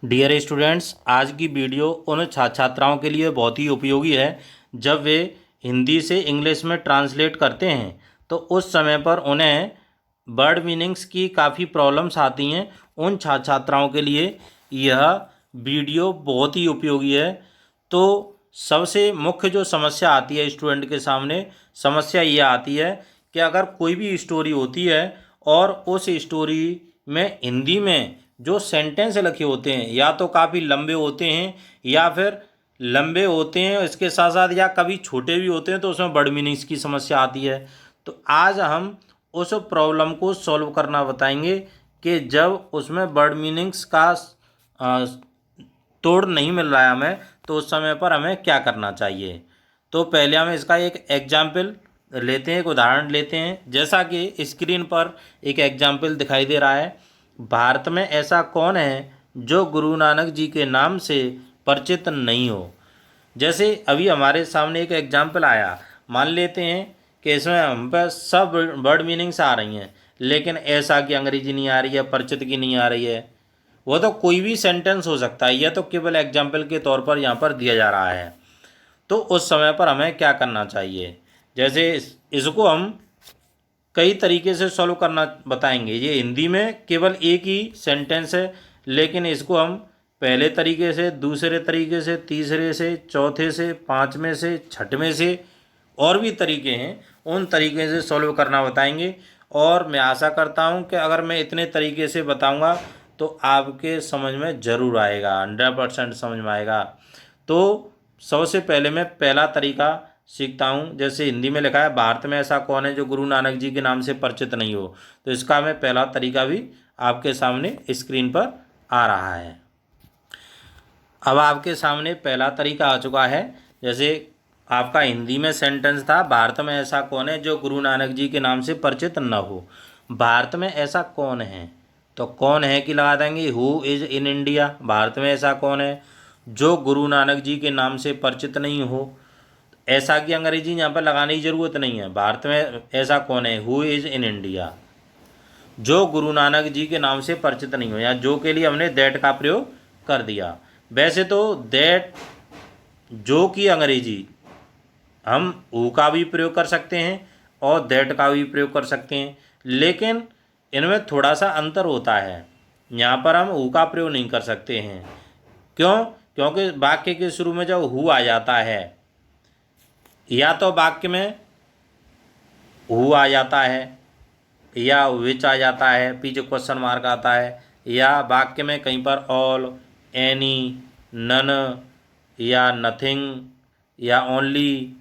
Dear students, आज की video उन छात्राओं के लिए बहुत ही उपयोगी है जब वे हिंदी से इंग्लिश में ट्रांसलेट करते हैं तो उस समय पर उन्हें वर्ड मीनिंग्स की काफ़ी प्रॉब्लम्स आती हैं। उन छात्राओं के लिए यह वीडियो बहुत ही उपयोगी है। तो सबसे मुख्य जो समस्या आती है स्टूडेंट के सामने, समस्या ये आती है कि अगर कोई भी स्टोरी होती है और उस स्टोरी में हिंदी में जो सेंटेंस लिखे होते हैं या तो काफ़ी लंबे होते हैं या फिर लंबे होते हैं, इसके साथ साथ या कभी छोटे भी होते हैं, तो उसमें वर्ड मीनिंग्स की समस्या आती है। तो आज हम उस प्रॉब्लम को सॉल्व करना बताएंगे कि जब उसमें वर्ड मीनिंग्स का तोड़ नहीं मिल रहा है हमें, तो उस समय पर हमें क्या करना चाहिए। तो पहले हम इसका एक एग्जाम्पल लेते हैं, एक उदाहरण लेते हैं। जैसा कि स्क्रीन पर एक एग्जाम्पल दिखाई दे रहा है, भारत में ऐसा कौन है जो गुरु नानक जी के नाम से परिचित नहीं हो। जैसे अभी हमारे सामने एक एग्जाम्पल आया, मान लेते हैं कि इसमें हम पर सब वर्ड मीनिंग्स आ रही हैं, लेकिन ऐसा की अंग्रेजी नहीं आ रही है, परिचित की नहीं आ रही है। वो तो कोई भी सेंटेंस हो सकता है, यह तो केवल एग्जाम्पल के तौर पर यहाँ पर दिया जा रहा है। तो उस समय पर हमें क्या करना चाहिए, जैसे इसको हम कई तरीके से सॉल्व करना बताएंगे। ये हिंदी में केवल एक ही सेंटेंस है, लेकिन इसको हम पहले तरीके से, दूसरे तरीके से, तीसरे से, चौथे से, पाँचवें से, छठवें से और भी तरीके हैं, उन तरीके से सॉल्व करना बताएंगे। और मैं आशा करता हूँ कि अगर मैं इतने तरीके से बताऊँगा तो आपके समझ में ज़रूर आएगा, 100% समझ में आएगा। तो सबसे पहले मैं पहला तरीका सीखता हूँ। जैसे हिंदी में लिखा है, भारत में ऐसा कौन है जो गुरु नानक जी के नाम से परिचित नहीं हो। तो इसका मैं पहला तरीका भी आपके सामने स्क्रीन पर आ रहा है। अब आपके सामने पहला तरीका आ चुका है। जैसे आपका हिंदी में सेंटेंस था, भारत में ऐसा कौन है जो गुरु नानक जी के नाम से परिचित न हो। भारत में ऐसा कौन है, तो कौन है कि लगा देंगे who is in India. Bharat में ऐसा कौन है जो गुरु नानक जी के नाम से परिचित नहीं हो। ऐसा की अंग्रेजी यहाँ पर लगाने की ज़रूरत नहीं है। भारत में ऐसा कौन है, हु इज़ इन इंडिया, जो गुरु नानक जी के नाम से परिचित नहीं हो। या जो के लिए हमने दैट का प्रयोग कर दिया। वैसे तो दैट, जो की अंग्रेजी हम हु का भी प्रयोग कर सकते हैं और दैट का भी प्रयोग कर सकते हैं, लेकिन इनमें थोड़ा सा अंतर होता है। यहाँ पर हम हु का प्रयोग नहीं कर सकते हैं। क्यों? क्योंकि वाक्य के शुरू में जब हु आ जाता है, या तो वाक्य में हु आ जाता है या विच आ जाता है, पीछे क्वेश्चन मार्क आता है, या वाक्य में कहीं पर ऑल, एनी, नन या नथिंग या ओनली,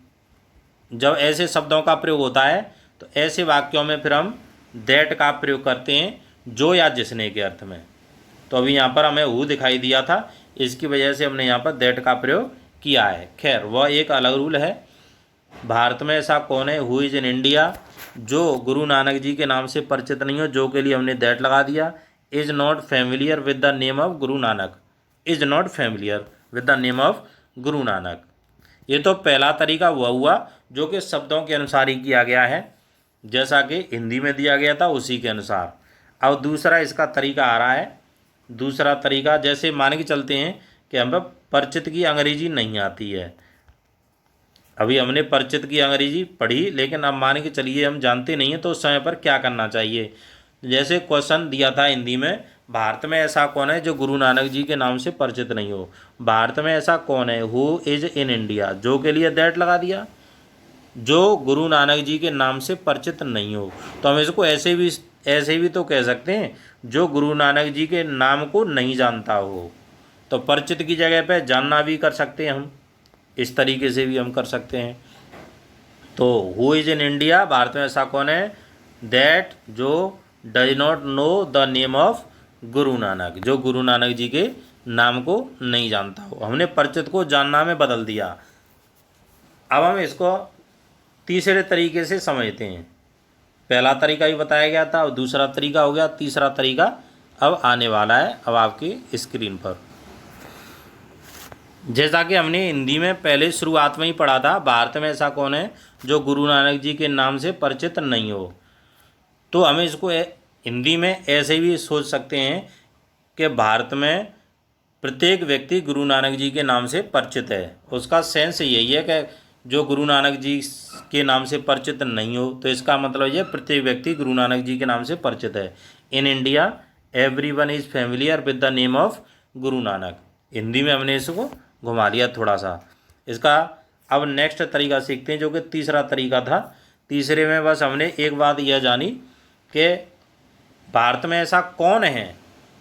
जब ऐसे शब्दों का प्रयोग होता है तो ऐसे वाक्यों में फिर हम दैट का प्रयोग करते हैं, जो या जिसने के अर्थ में। तो अभी यहाँ पर हमें हु दिखाई दिया था, इसकी वजह से हमने यहाँ पर दैट का प्रयोग किया है। खैर, वह एक अलग रूल है। भारत में ऐसा कौन है, हु इज़ इन इंडिया, जो गुरु नानक जी के नाम से परिचित नहीं हो, जो के लिए हमने दैट लगा दिया। Is not familiar with the name of Guru Nanak, is not familiar with the name of Guru Nanak. ये तो पहला तरीका हुआ जो कि शब्दों के अनुसार ही किया गया है, जैसा कि हिंदी में दिया गया था उसी के अनुसार। अब दूसरा इसका तरीका आ रहा है। दूसरा तरीका, जैसे मान के चलते हैं कि हमें परिचित की अंग्रेजी नहीं आती है। अभी हमने परिचित की अंग्रेजी पढ़ी, लेकिन अब मान के चलिए हम जानते नहीं हैं, तो उस समय पर क्या करना चाहिए। जैसे क्वेश्चन दिया था हिंदी में, भारत में ऐसा कौन है जो गुरु नानक जी के नाम से परिचित नहीं हो। भारत में ऐसा कौन है, हु इज़ इन इंडिया, जो के लिए दैट लगा दिया, जो गुरु नानक जी के नाम से परिचित नहीं हो। तो हम इसको ऐसे भी तो कह सकते हैं, जो गुरु नानक जी के नाम को नहीं जानता हो। तो परिचित की जगह पे जानना भी कर सकते हैं हम, इस तरीके से भी हम कर सकते हैं। तो who is in India, Bharat में ऐसा कौन है, दैट जो does not know the name of Guru Nanak, जो गुरु नानक जी के नाम को नहीं जानता हो। हमने परिचित को जानना में बदल दिया। अब हम इसको तीसरे तरीके से समझते हैं। पहला तरीका ही बताया गया था और दूसरा तरीका हो गया, तीसरा तरीका अब आने वाला है अब आपकी स्क्रीन पर। जैसा कि हमने हिंदी में पहले शुरुआत में ही पढ़ा था, भारत में ऐसा कौन है जो गुरु नानक जी के नाम से परिचित नहीं हो। तो हमें इसको हिंदी में ऐसे भी सोच सकते हैं कि भारत में प्रत्येक व्यक्ति गुरु नानक जी के नाम से परिचित है। उसका सेंस यही है कि जो गुरु नानक जी के नाम से परिचित नहीं हो, तो इसका मतलब यह प्रत्येक व्यक्ति गुरु नानक जी के नाम से परिचित है। In India everyone is familiar with the name of Guru Nanak. Hindi में हमने इसको घुमा लिया थोड़ा सा। इसका अब नेक्स्ट तरीका सीखते हैं, जो कि तीसरा तरीका था। तीसरे में बस हमने एक बात यह जानी कि भारत में ऐसा कौन है,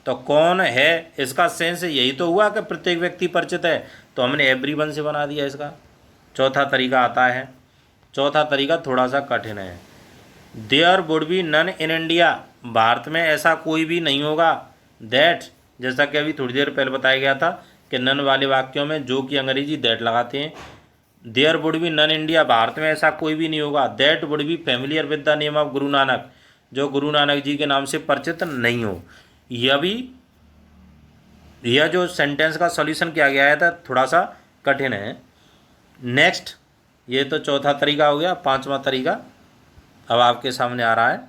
तो कौन है इसका सेंस यही तो हुआ कि प्रत्येक व्यक्ति परिचित है, तो हमने एवरीवन से बना दिया इसका। चौथा तरीका आता है। चौथा तरीका थोड़ा सा कठिन है। There would be none in India, Bharat में ऐसा कोई भी नहीं होगा। दैट, जैसा कि अभी थोड़ी देर पहले बताया गया था कि नन वाले वाक्यों में जो कि अंग्रेजी दैट लगाते हैं। There would be none India, Bharat में ऐसा कोई भी नहीं होगा। That would be familiar with the name of Guru Nanak, जो गुरु नानक जी के नाम से परिचित नहीं हो। यह जो सेंटेंस का सॉल्यूशन किया गया है था थोड़ा सा कठिन है। नेक्स्ट, ये तो चौथा तरीका हो गया। पांचवा तरीका अब आपके सामने आ रहा है।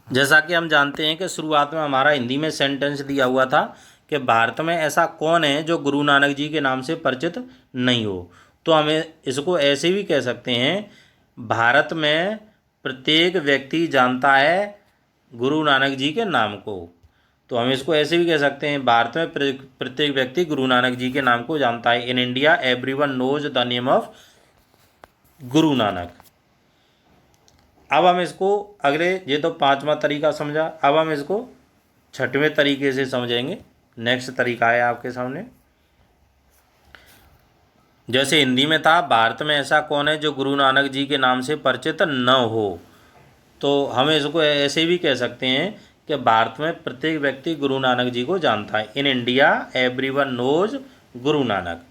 जैसा कि हम जानते हैं कि शुरुआत में हमारा हिंदी में सेंटेंस दिया हुआ था कि भारत में ऐसा कौन है जो गुरु नानक जी के नाम से परिचित नहीं हो, तो हमें इसको ऐसे भी कह सकते हैं, भारत में प्रत्येक व्यक्ति जानता है गुरु नानक जी के नाम को। तो हम इसको ऐसे भी कह सकते हैं, भारत में प्रत्येक व्यक्ति गुरु नानक जी के नाम को जानता है। In India everyone knows the name of Guru Nanak. अब हम इसको अगले, ये तो पांचवा तरीका समझा, अब हम इसको छठवें तरीके से समझेंगे। नेक्स्ट तरीका है आपके सामने। जैसे हिंदी में था, भारत में ऐसा कौन है जो गुरु नानक जी के नाम से परिचित न हो, तो हम इसको ऐसे भी कह सकते हैं कि भारत में प्रत्येक व्यक्ति गुरु नानक जी को जानता है। In India everyone knows Guru Nanak.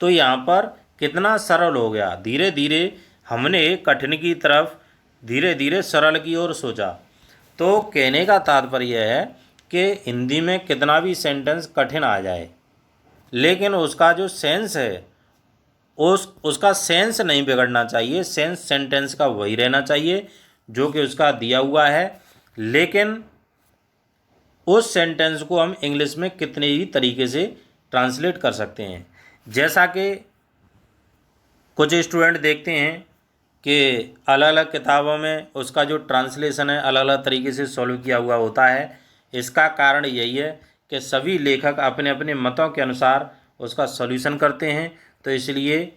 तो यहाँ पर कितना सरल हो गया। धीरे धीरे हमने कठिन की तरफ धीरे धीरे सरल की ओर सोचा। तो कहने का तात्पर्य है कि हिंदी में कितना भी सेंटेंस कठिन आ जाए, लेकिन उसका जो सेंस है उसका सेंस नहीं बिगड़ना चाहिए। सेंस सेंटेंस का वही रहना चाहिए जो कि उसका दिया हुआ है, लेकिन उस सेंटेंस को हम इंग्लिश में कितने ही तरीके से ट्रांसलेट कर सकते हैं। जैसा कि कुछ स्टूडेंट देखते हैं कि अलग अलग किताबों में उसका जो ट्रांसलेशन है अलग अलग तरीके से सॉल्व किया हुआ होता है। इसका कारण यही है कि सभी लेखक अपने अपने मतों के अनुसार उसका सॉल्यूशन करते हैं, तो इसलिए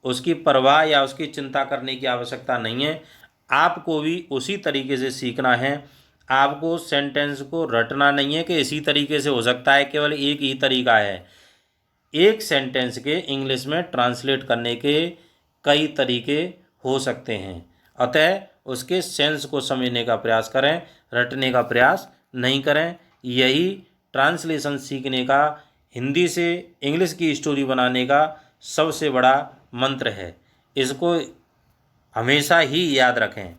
उसकी परवाह या उसकी चिंता करने की आवश्यकता नहीं है। आपको भी उसी तरीके से सीखना है। आपको सेंटेंस को रटना नहीं है कि इसी तरीके से हो सकता है, केवल एक ही तरीका है। एक सेंटेंस के इंग्लिश में ट्रांसलेट करने के कई तरीके हो सकते हैं, अतः उसके सेंस को समझने का प्रयास करें, रटने का प्रयास नहीं करें। यही ट्रांसलेशन सीखने का, हिंदी से इंग्लिश की स्टोरी बनाने का सबसे बड़ा मंत्र है। इसको हमेशा ही याद रखें।